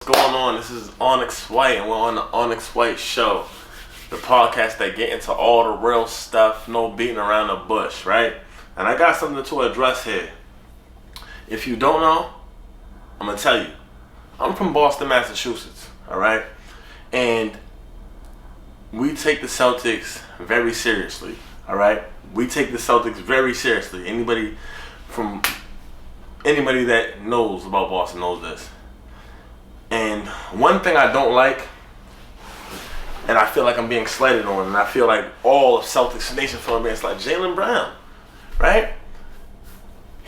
going on? This is Onyx White, and we're on the Onyx White Show, the podcast that get into all the real stuff, no beating around the bush, right? And I got something to address here. If you don't know, I'm gonna tell you. I'm from Boston, Massachusetts, all right? And we take the Celtics very seriously, all right? We take the Celtics very seriously. Anybody that knows about Boston knows this. And one thing I don't like, and I feel like I'm being slighted on, and I feel like all of Celtics Nation feel being slighted, Jaylen Brown, right?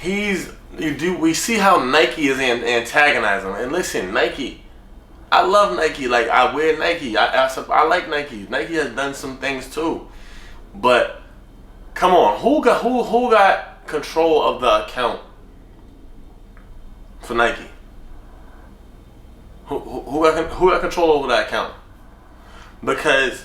We see how Nike is antagonizing him. And listen, Nike, I love Nike. Like, I wear Nike. I like Nike. Nike has done some things too. But come on, who got control of the account for Nike? Who got control over that account? Because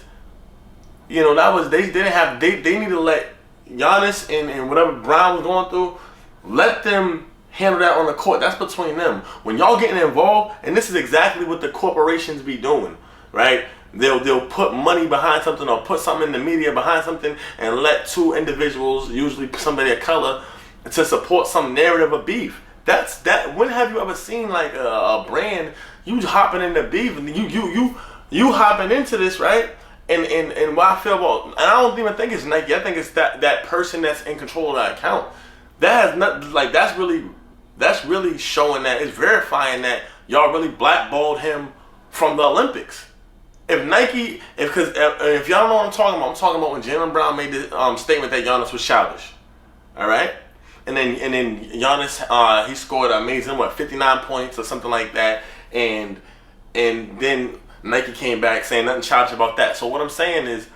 they need to let Giannis and whatever Brown was going through, let them handle that on the court. That's between them. When y'all getting involved, and this is exactly what the corporations be doing, right? They'll put money behind something or put something in the media behind something and let two individuals, usually somebody of color, to support some narrative of beef. That's that. When have you ever seen like a brand you hopping into beef and you hopping into this, right? And what I feel about, and I don't even think it's Nike. I think it's that person that's in control of that account. That has not, like, that's really showing that, it's verifying that y'all really blackballed him from the Olympics. If y'all know what I'm talking about when Jaylen Brown made the statement that Giannis was childish. All right? And then Giannis, he scored an amazing, 59 points or something like that. And then Nike came back saying nothing childish about that. So what I'm saying is,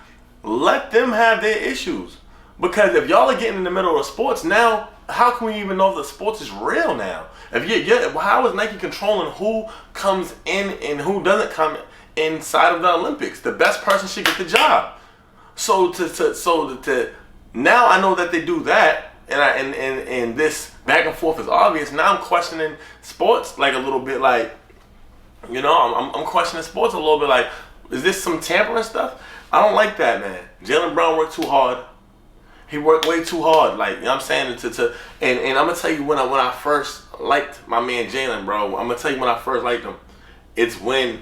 let them have their issues. Because if y'all are getting in the middle of sports now, how can we even know if the sports is real now? How is Nike controlling who comes in and who doesn't come inside of the Olympics? The best person should get the job. So now I know that they do that, and this back and forth is obvious. Now I'm questioning sports like a little bit, like, I'm questioning sports a little bit, like, is this some tampering stuff? I don't like that, man. Jaylen Brown worked too hard. He worked way too hard, like, you know what I'm saying? And I'm gonna tell you when I first liked my man Jaylen, bro. I'm gonna tell you when I first liked him. It's when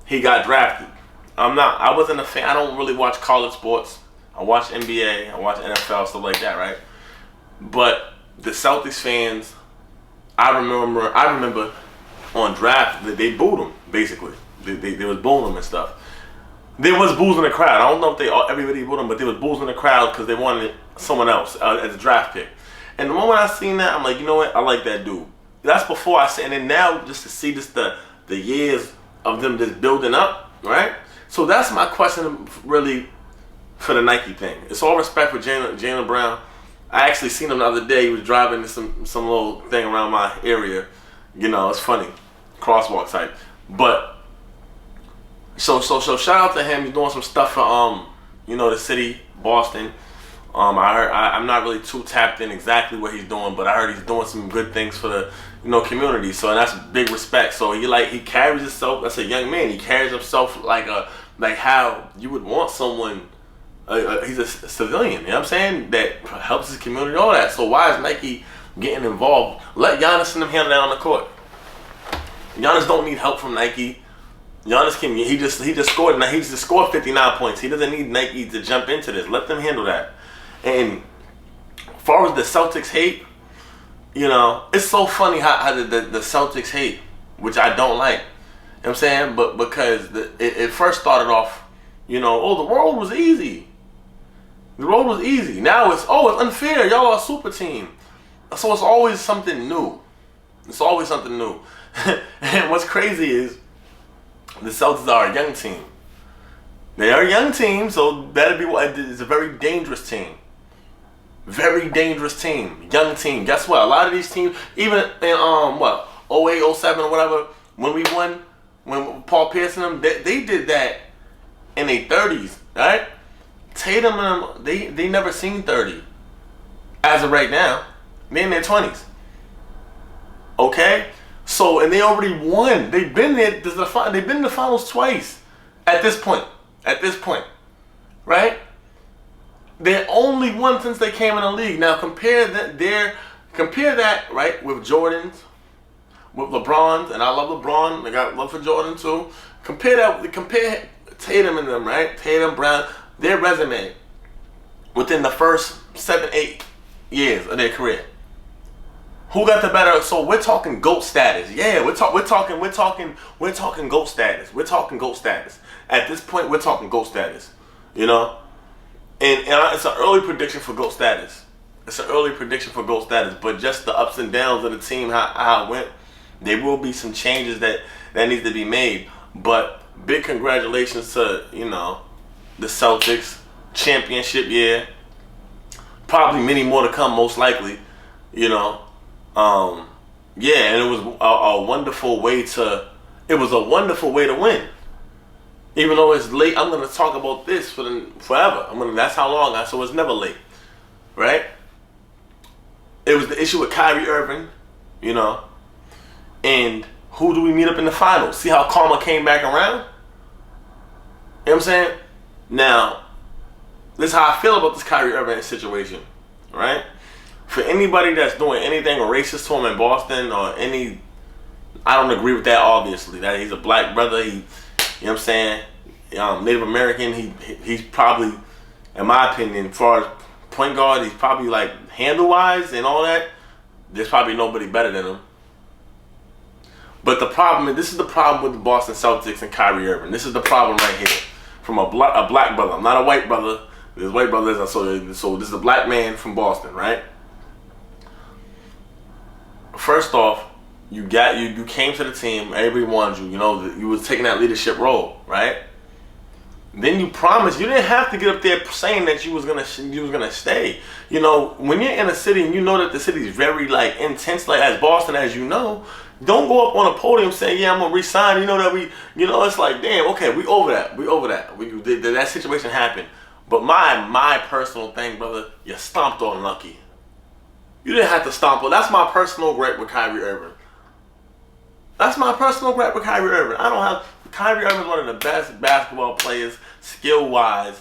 he got drafted. I wasn't a fan. I don't really watch college sports. I watch NBA, I watch NFL, stuff like that, right? But the Celtics fans, I remember on draft that they booed him, basically. They was booing him and stuff. There was boos in the crowd. I don't know if everybody booed him, but there was boos in the crowd because they wanted someone else as a draft pick. And the moment I seen that, I'm like, you know what? I like that dude. That's before I said, and then now just to see just the years of them just building up, right? So that's my question really for the Nike thing. It's all respect for Jaylen Brown. I actually seen him the other day. He was driving some little thing around my area. It's funny, crosswalk type. But so shout out to him. He's doing some stuff for the city, Boston. I'm not really too tapped in exactly what he's doing, but I heard he's doing some good things for the community. So, and that's big respect. So he carries himself as a young man. He carries himself like how you would want someone. He's a civilian. You know what I'm saying? That helps his community, all that. So why is Nike getting involved? Let Giannis and them handle that on the court. Giannis don't need help from Nike. Giannis he just scored. Now he just scored 59 points. He doesn't need Nike to jump into this. Let them handle that. And as far as the Celtics hate, it's so funny how the Celtics hate, which I don't like. You know what I'm saying? But because it first started off, the road was easy. The road was easy. Now it's unfair. Y'all are a super team. So it's always something new. It's always something new. And what's crazy is the Celtics are a young team. They are a young team, so it's a very dangerous team. Very dangerous team. Young team. Guess what? A lot of these teams, even in 08, 07 or whatever, when we won, when Paul Pierce and them, they did that in their 30s, right? Tatum and them, they never seen 30 as of right now. They're in their 20s. Okay? So, and they already won. They've been there. They've been in the finals twice. At this point, right? They only won since they came in the league. Now compare that right with Jordans, with LeBron's, and I love LeBron. I got love for Jordan too. Compare Tatum and them, right? Tatum, Brown, their resume within the first 7-8 years of their career. Who got the better? So we're talking GOAT status. Yeah, we're talking GOAT status. We're talking GOAT status. At this point, we're talking GOAT status. You know, and it's an early prediction for GOAT status. But just the ups and downs of the team, how it went, there will be some changes that needs to be made. But big congratulations to, you know, the Celtics championship year. Probably many more to come, most likely. You know. Yeah, and it was a wonderful way to win. Even though it's late, I'm gonna talk about this forever. That's how long so it's never late, right? It was the issue with Kyrie Irvin, you know, and who do we meet up in the finals? See how karma came back around? You know what I'm saying? Now, this is how I feel about this Kyrie Irvin situation, right? For anybody that's doing anything racist to him in Boston I don't agree with that, obviously. That he's a black brother, you know what I'm saying? Native American, he's probably, in my opinion, as far as point guard, he's probably like handle-wise and all that, there's probably nobody better than him. But this is the problem with the Boston Celtics and Kyrie Irving. This is the problem right here. From a black brother. I'm not a white brother. There's white brothers, so this is a black man from Boston, right? First off, you came to the team, everybody wanted you, you know, you was taking that leadership role, right? Then you promised, you didn't have to get up there saying that you was gonna stay. You know, when you're in a city and you know that the city is very like intense, like as Boston, as you know, don't go up on a podium saying, yeah, I'm gonna resign. You know that it's like, damn, okay, we over that. That situation happened. But my personal thing, brother, you stomped on Lucky. You didn't have to stomp on. That's my personal gripe with Kyrie Irvin. Kyrie Irvin is one of the best basketball players, skill-wise.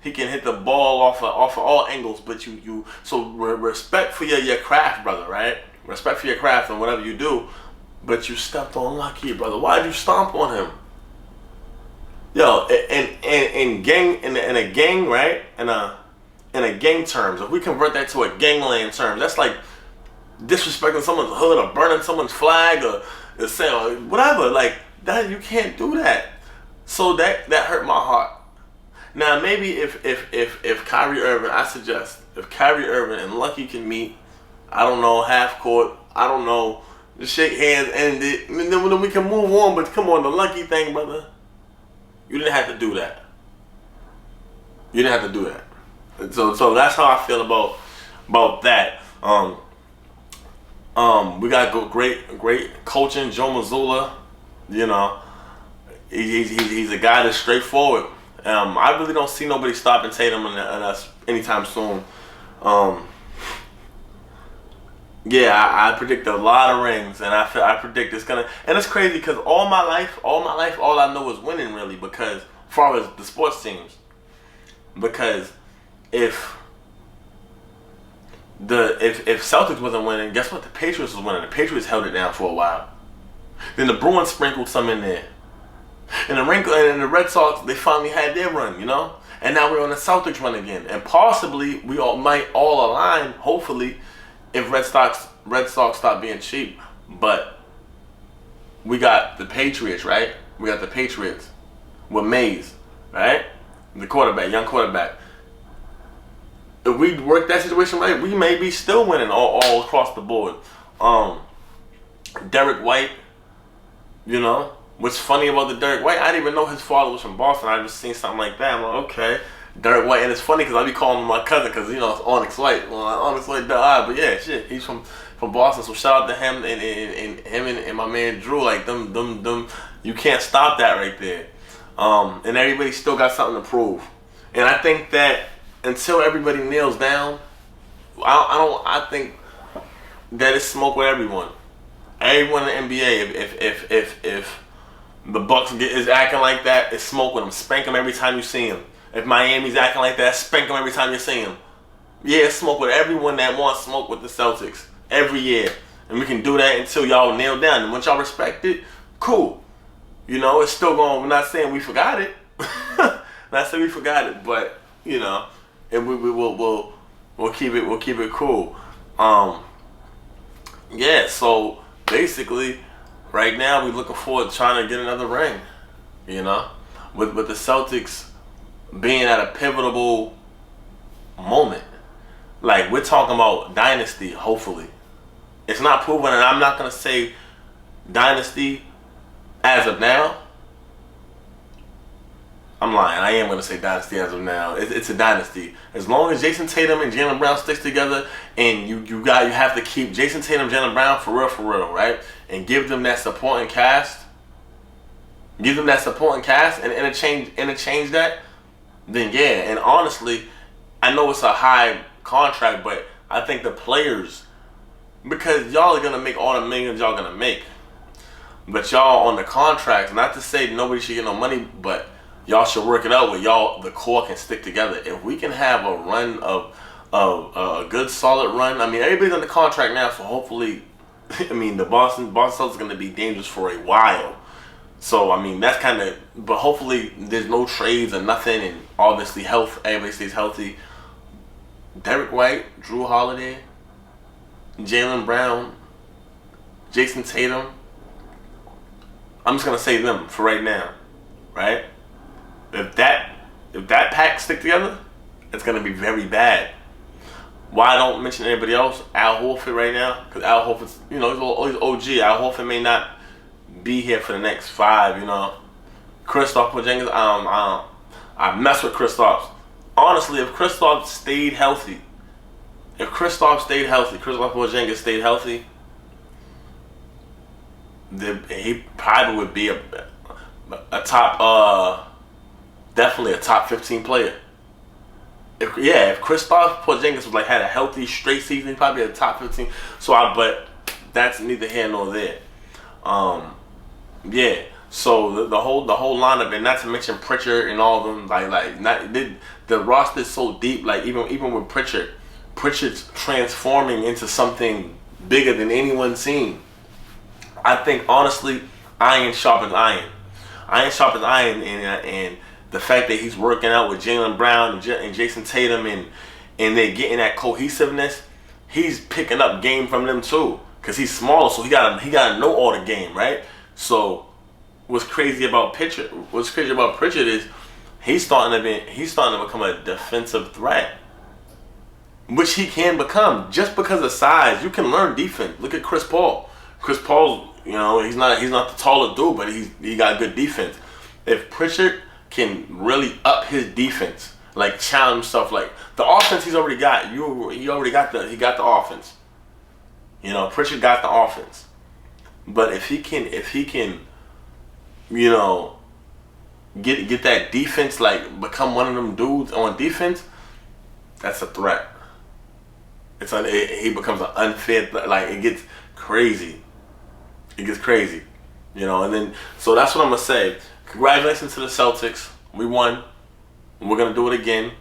He can hit the ball off of all angles, but so respect for your craft, brother, right? Respect for your craft and whatever you do, but you stepped on Lucky, brother. Why did you stomp on him? Yo, in a gang, right? In a gang terms, if we convert that to a gangland term, that's like disrespecting someone's hood or burning someone's flag or saying whatever. Like that, you can't do that. So that hurt my heart. Now maybe if Kyrie Irvin, I suggest if Kyrie Irvin and Lucky can meet, I don't know, half court, I don't know, just shake hands and then we can move on. But come on, the Lucky thing, brother, you didn't have to do that. So that's how I feel about that. We got great coaching, Joe Mazzulla. You know, he's a guy that's straightforward. I really don't see nobody stopping Tatum and us anytime soon. Yeah, I predict a lot of rings, and I predict it's gonna. And it's crazy because all my life, all I know is winning, really. Because as far as the sports teams, because if Celtics wasn't winning, guess what? The Patriots was winning. The Patriots held it down for a while. Then the Bruins sprinkled some in there, and the Red Sox, they finally had their run, you know. And now we're on the Celtics run again, and possibly we might all align, hopefully, if Red Sox stop being cheap. But we got the Patriots, right? We got the Patriots with Mays, right? The quarterback, young quarterback. If we work that situation right, we may be still winning all across the board. Derek White, you know, what's funny about the Derek White, I didn't even know his father was from Boston. I just seen something like that. I'm like, okay, Derek White. And it's funny because I be calling him my cousin because, you know, it's Onyx White. Well, Onyx White died, but yeah, shit, he's from Boston. So shout out to him and my man Drew. Like, them, you can't stop that right there. And everybody still got something to prove. And I think that until everybody kneels down, I think that it's smoke with everyone. Everyone in the NBA, if the Bucks is acting like that, it's smoke with them. Spank them every time you see them. If Miami's acting like that, spank them every time you see them. Yeah, smoke with everyone that wants smoke with the Celtics every year. And we can do that until y'all nail down. And once y'all respect it, cool. You know, it's still going. We're not saying we forgot it. Not saying we forgot it, but you know, and we'll keep it cool. Yeah. So basically, right now we're looking forward to trying to get another ring. You know, with the Celtics being at a pivotal moment. Like, we're talking about dynasty, hopefully. It's not proven, and I'm not going to say dynasty as of now. I'm lying. I am going to say dynasty as of now. It's a dynasty. As long as Jason Tatum and Jaylen Brown sticks together, and you have to keep Jason Tatum, Jaylen Brown for real, right? And give them that supporting cast. Give them that supporting cast and interchange that. Then yeah, and honestly, I know it's a high contract, but I think the players, because y'all are gonna make all the millions y'all gonna make, but y'all on the contracts, not to say nobody should get no money, but y'all should work it out where y'all, the core, can stick together. If we can have a run of a good solid run, I mean, everybody's on the contract now, so hopefully, I mean, the Boston Celtics is gonna be dangerous for a while. So, I mean, that's kind of, but hopefully there's no trades or nothing, and obviously everybody stays healthy. Derek White, Drew Holiday, Jaylen Brown, Jason Tatum. I'm just going to say them for right now, right? If that pack stick together, it's going to be very bad. Why I don't mention anybody else? Al Horford right now, because Al Horford's, you know, he's OG. Al Horford may not be here for the next 5, you know. Kristaps Porzingis, I mess with Kristaps. Honestly, if Kristaps stayed healthy, Kristaps Porzingis stayed healthy, he probably would be a top, definitely a top 15 player. If Kristaps Porzingis was had a healthy straight season, he'd probably be a top 15. But that's neither here nor there. Yeah. So the whole lineup, and not to mention Pritchard and all of them, the roster is so deep. Like even with Pritchard's transforming into something bigger than anyone's seen. I think honestly, iron sharpens iron. Iron sharpens iron, and the fact that he's working out with Jaylen Brown and Jason Tatum, and they're getting that cohesiveness, he's picking up game from them too. Cause he's smaller, so he gotta know all the game, right? So what's crazy about Pritchard is he's starting to become a defensive threat, which he can become just because of size. You can learn defense. Look at Chris Paul. Chris Paul's, you know, he's not the taller dude, but he got good defense. If Pritchard can really up his defense, like challenge himself, like the offense he's already got. He got the offense. You know, Pritchard got the offense. But if he can, you know, get that defense, like become one of them dudes on defense, that's a threat. He becomes an unfair, like it gets crazy. It gets crazy, you know. And then so that's what I'm gonna say. Congratulations to the Celtics. We won. We're gonna do it again.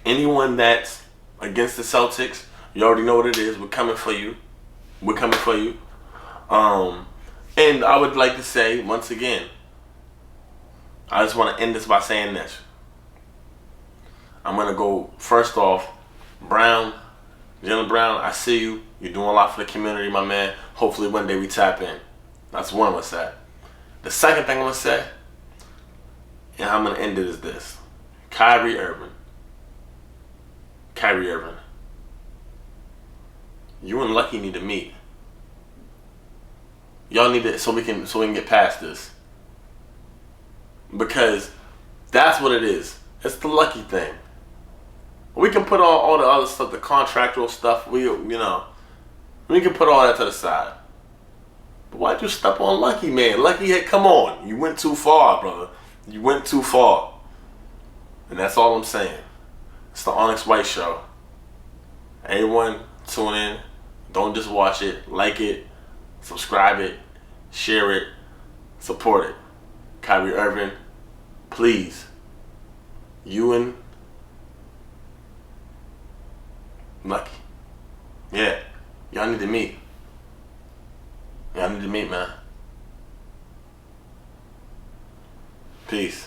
Anyone that's against the Celtics, you already know what it is. We're coming for you. And I would like to say, once again, I just want to end this by saying this. I'm going to go, first off, Jaylen Brown, I see you. You're doing a lot for the community, my man. Hopefully one day we tap in. That's one I'm going to say. The second thing I'm going to say, and how I'm going to end it, is this. Kyrie Irvin. You and Lucky need to meet. Y'all need to so we can get past this. Because that's what it is. It's the Lucky thing. We can put all the other stuff, the contractual stuff, we can put all that to the side. But why'd you step on Lucky, man? Lucky, come on. You went too far, brother. You went too far. And that's all I'm saying. It's the Onyx White Show. Everyone, tune in. Don't just watch it. Like it, subscribe it, share it, support it. Kyrie Irvin, please. You and Lucky. Yeah. Y'all need to meet. Y'all need to meet, man. Peace.